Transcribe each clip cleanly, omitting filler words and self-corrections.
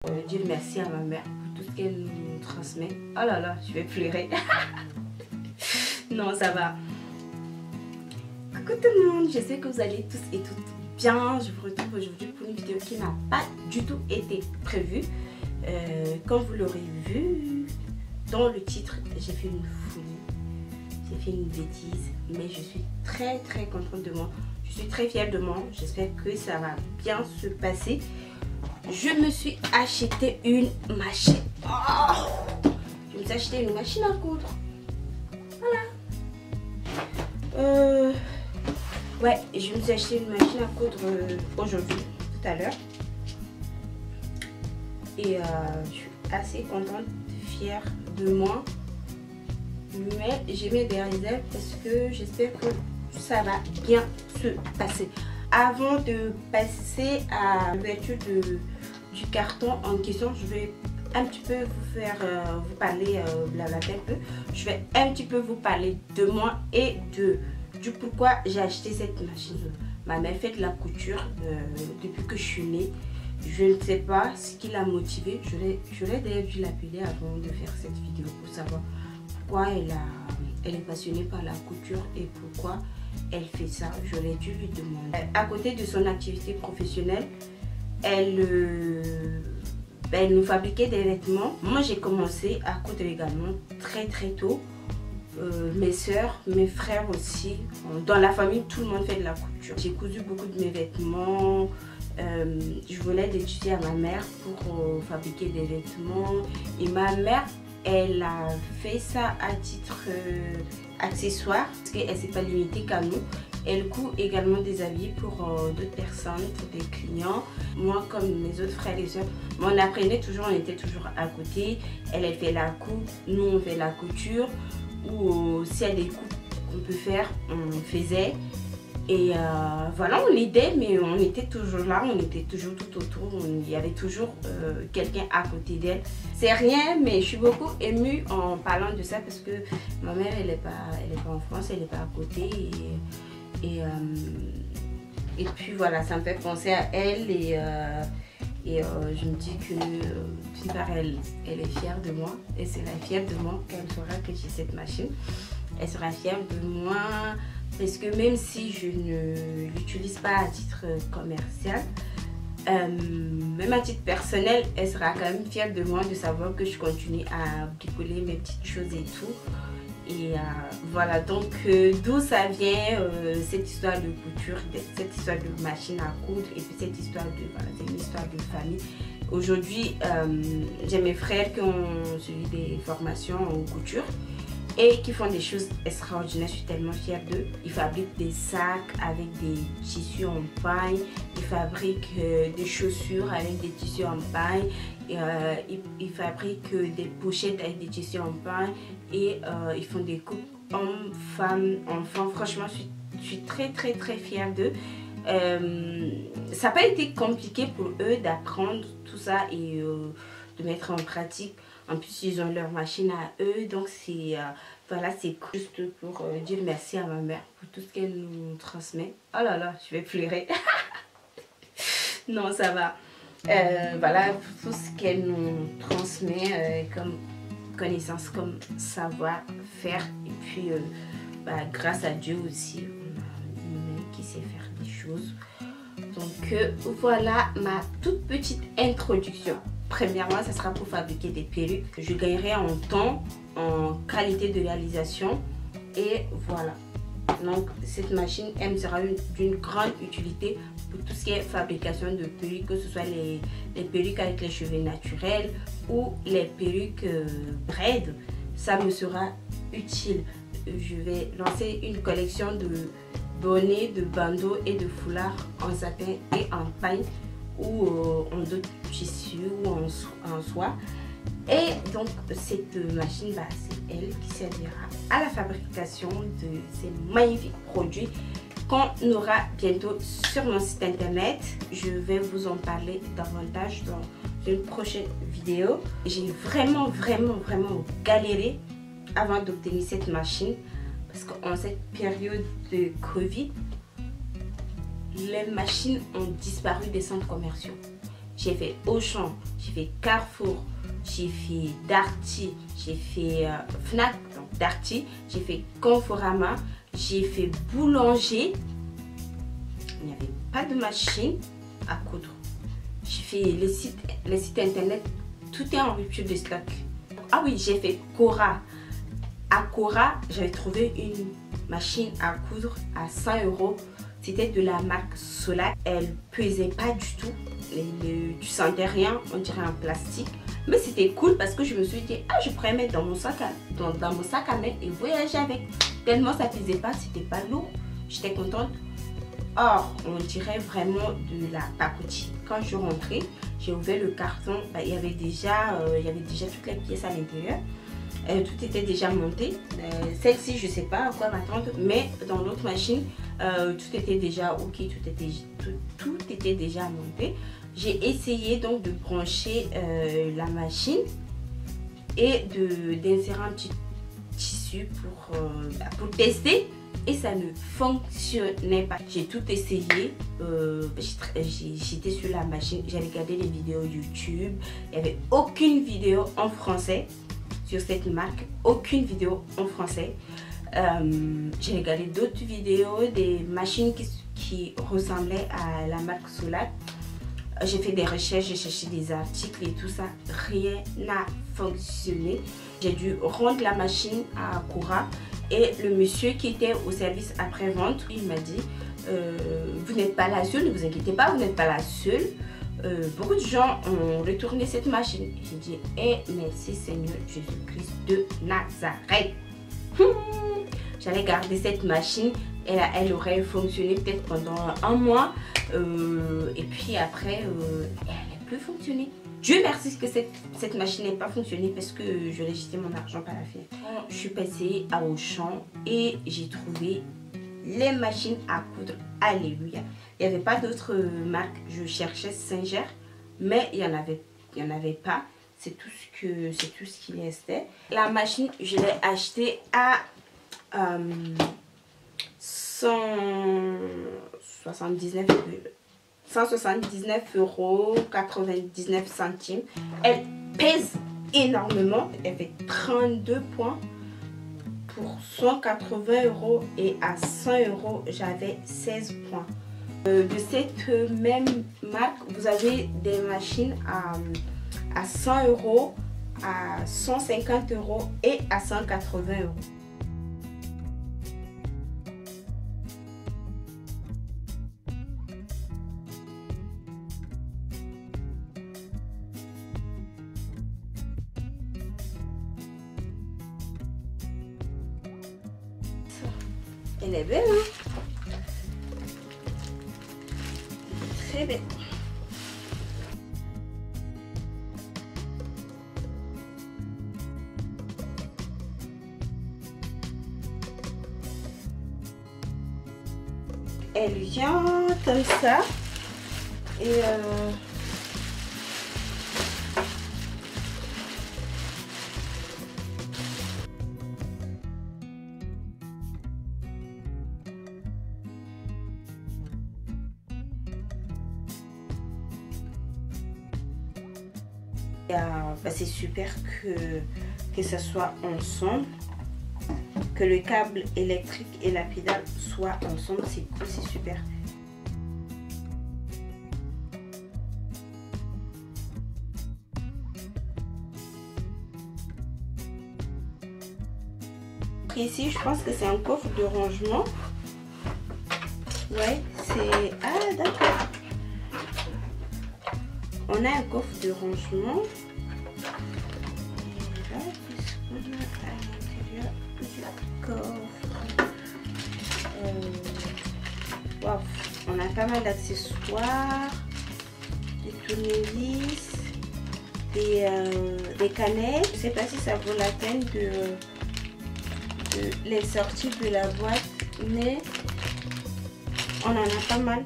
Dire merci à ma mère pour tout ce qu'elle nous transmet. Oh là là, je vais pleurer. Non, ça va. Coucou tout le monde, j'espère que vous allez tous et toutes bien. Je vous retrouve aujourd'hui pour une vidéo qui n'a pas du tout été prévue. Comme vous l'aurez vu dans le titre, j'ai fait une folie. J'ai fait une bêtise, mais je suis très contente de moi. Je suis très fière de moi. J'espère que ça va bien se passer. Je me suis acheté une machine. Oh, je me suis acheté une machine à coudre. Voilà. Ouais, je me suis acheté une machine à coudre aujourd'hui, tout à l'heure. Et je suis assez contente, fière de moi. Mais j'ai mis des réserves parce que j'espère que ça va bien se passer. Avant de passer à l'ouverture du carton en question, je vais un petit peu vous faire vous parler blablater un peu. Je vais un petit peu vous parler de moi et du pourquoi j'ai acheté cette machine. Ma mère fait de la couture depuis que je suis née. Je ne sais pas ce qui l'a motivée. J'aurais d'ailleurs dû l'appeler avant de faire cette vidéo pour savoir pourquoi elle est passionnée par la couture et pourquoi elle fait ça. J'aurais dû lui demander. À côté de son activité professionnelle, elle nous fabriquait des vêtements. Moi, j'ai commencé à coudre également très tôt. Mes soeurs, mes frères aussi. Dans la famille, tout le monde fait de la couture. J'ai cousu beaucoup de mes vêtements. Je volais des tissus à ma mère pour fabriquer des vêtements. Et ma mère, elle a fait ça à titre accessoire parce qu'elle ne s'est pas limitée qu'à nous. Elle coud également des habits pour d'autres personnes, pour des clients. Moi, comme mes autres frères et soeurs, on apprenait toujours, on était toujours à côté. Elle fait la coupe, nous on fait la couture. Ou s'il y a des coupes qu'on peut faire, on faisait. Et voilà, on aidait, mais on était toujours là, on était toujours tout autour. Il y avait toujours quelqu'un à côté d'elle. C'est rien, mais je suis beaucoup émue en parlant de ça parce que ma mère, elle n'est pas en France, elle n'est pas à côté. Et puis voilà, ça me fait penser à elle et je me dis que d'une part, elle est fière de moi. Elle sera fière de moi quand elle saura que j'ai cette machine. Elle sera fière de moi parce que même si je ne l'utilise pas à titre commercial, même à titre personnel, elle sera quand même fière de moi de savoir que je continue à bricoler mes petites choses et tout. Et voilà, donc d'où ça vient cette histoire de couture, cette histoire de machine à coudre et puis cette histoire de, voilà, c'est une histoire de famille. Aujourd'hui, j'ai mes frères qui ont suivi des formations en couture et qui font des choses extraordinaires. Je suis tellement fière d'eux. Ils fabriquent des sacs avec des tissus en paille, ils fabriquent des chaussures avec des tissus en paille. Ils fabriquent des pochettes avec des tissus en paille et ils font des coupes hommes, femmes, enfants. Franchement, je suis très fière d'eux. Ça n'a pas été compliqué pour eux d'apprendre tout ça et de mettre en pratique. En plus, ils ont leur machine à eux, donc c'est voilà, c'est juste pour dire merci à ma mère pour tout ce qu'elle nous transmet. Oh là là, je vais pleurer. Non, ça va. Voilà, pour tout ce qu'elle nous transmet comme connaissance, comme savoir-faire. Et puis, grâce à Dieu aussi, on a une mère qui sait faire des choses. Donc, voilà ma toute petite introduction. Premièrement, ça sera pour fabriquer des perruques. Je gagnerai en temps, en qualité de réalisation. Et voilà. Donc, cette machine, elle me sera d'une grande utilité pour tout ce qui est fabrication de perruques, que ce soit les perruques avec les cheveux naturels ou les perruques braides. Ça me sera utile. Je vais lancer une collection de bonnets, de bandeaux et de foulards en satin et en paille ou en d'autres tissus ou en soie. Et donc cette machine, c'est elle qui servira à la fabrication de ces magnifiques produits qu'on aura bientôt sur mon site internet. Je vais vous en parler davantage dans une prochaine vidéo. J'ai vraiment galéré avant d'obtenir cette machine parce qu'en cette période de Covid, les machines ont disparu des centres commerciaux. J'ai fait Auchan, j'ai fait Carrefour, j'ai fait Darty, j'ai fait Fnac, donc Darty, j'ai fait Conforama, j'ai fait Boulanger. Il n'y avait pas de machine à coudre. J'ai fait les sites internet, tout est en rupture de stock. Ah oui, j'ai fait Cora. À Cora, j'avais trouvé une machine à coudre à 100 €. C'était de la marque Solac. Elle pesait pas du tout. Tu sentais rien, on dirait en plastique. Mais c'était cool parce que je me suis dit, ah, je pourrais mettre dans mon sac à main et voyager avec. Tellement ça pesait pas, c'était pas lourd. J'étais contente. Or, on dirait vraiment de la pacotille. Quand je rentrais, j'ai ouvert le carton. Il y avait déjà toutes les pièces à l'intérieur. Tout était déjà monté. Celle-ci, je ne sais pas à quoi m'attendre, mais dans l'autre machine, tout était déjà ok, tout était déjà monté. J'ai essayé donc de brancher la machine et d'insérer un petit tissu pour tester. Et ça ne fonctionnait pas. J'ai tout essayé. J'étais sur la machine. J'ai regardé les vidéos YouTube. Il n'y avait aucune vidéo en français sur cette marque. Aucune vidéo en français. J'ai regardé d'autres vidéos, des machines qui ressemblaient à la marque Solac. J'ai fait des recherches, j'ai cherché des articles et tout ça. Rien n'a fonctionné. J'ai dû rendre la machine à Cora. Et le monsieur qui était au service après-vente, il m'a dit, vous n'êtes pas la seule, ne vous inquiétez pas, vous n'êtes pas la seule. Beaucoup de gens ont retourné cette machine. J'ai dit, merci Seigneur Jésus-Christ de Nazareth. J'allais garder cette machine, elle aurait fonctionné peut-être pendant un mois. Et puis après, elle n'a plus fonctionné. Dieu merci que cette machine n'ait pas fonctionné parce que je l'ai jeté mon argent par la fenêtre. Je suis passée à Auchan et j'ai trouvé les machines à coudre. Alléluia. Il n'y avait pas d'autres marques. Je cherchais Singer, mais il n'y en avait pas. C'est tout ce qui restait. La machine, je l'ai achetée à 179,99 €. Elle pèse énormément. Elle fait 32 points pour 180 € et à 100 € j'avais 16 points. De cette même marque, vous avez des machines à 100 €, à 150 € et à 180 €. Elle est belle, hein? Très belle. Elle vient comme ça et c'est super que ça soit ensemble, que le câble électrique et la pédale soient ensemble. C'est cool, c'est super. Ici, je pense que c'est un coffre de rangement. Ouais, c'est... Ah, d'accord. On a un coffre de rangement. Et là, qu'est-ce qu'on a à l'intérieur du coffre? Wow. On a pas mal d'accessoires, des tournevis, des canettes. Je sais pas si ça vaut la peine de les sortir de la boîte, mais on en a pas mal.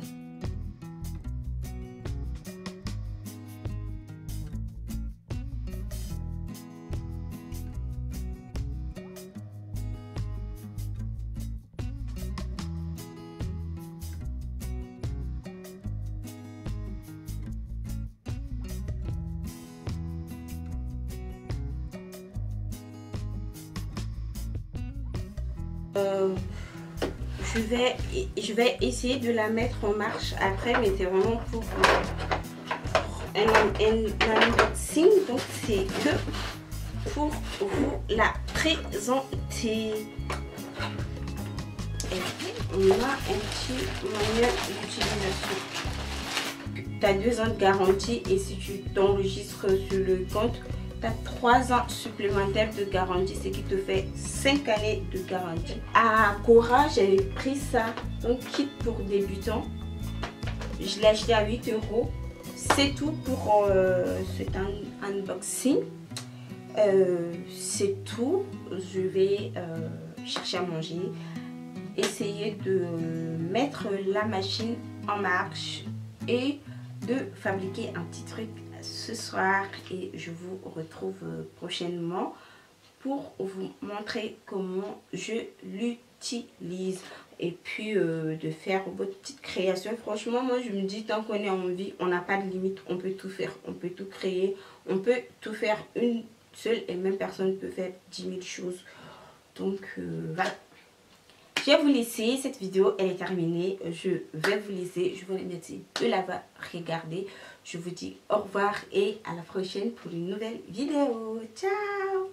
Je vais essayer de la mettre en marche après, mais c'est vraiment pour un unboxing, donc c'est que pour vous la présenter. Et puis on a un petit manuel d'utilisation. Tu as 2 ans de garantie et si tu t'enregistres sur le compte, tu as 3 ans supplémentaires de garantie, ce qui te fait 5 années de garantie. À Cora, j'avais pris ça, donc kit pour débutants. Je l'ai acheté à 8 €. C'est tout pour cet unboxing. C'est tout. Je vais chercher à manger, essayer de mettre la machine en marche et de fabriquer un petit truc ce soir, et je vous retrouve prochainement pour vous montrer comment je l'utilise et puis de faire votre petite création. Franchement, moi je me dis, tant qu'on est en vie, on n'a pas de limite, on peut tout faire, on peut tout créer, on peut tout faire. Une seule et même personne peut faire 10 000 choses. Donc voilà. Je vais vous laisser, cette vidéo elle est terminée, je vais vous laisser, je vous remercie de l'avoir regardé. Je vous dis au revoir et à la prochaine pour une nouvelle vidéo. Ciao!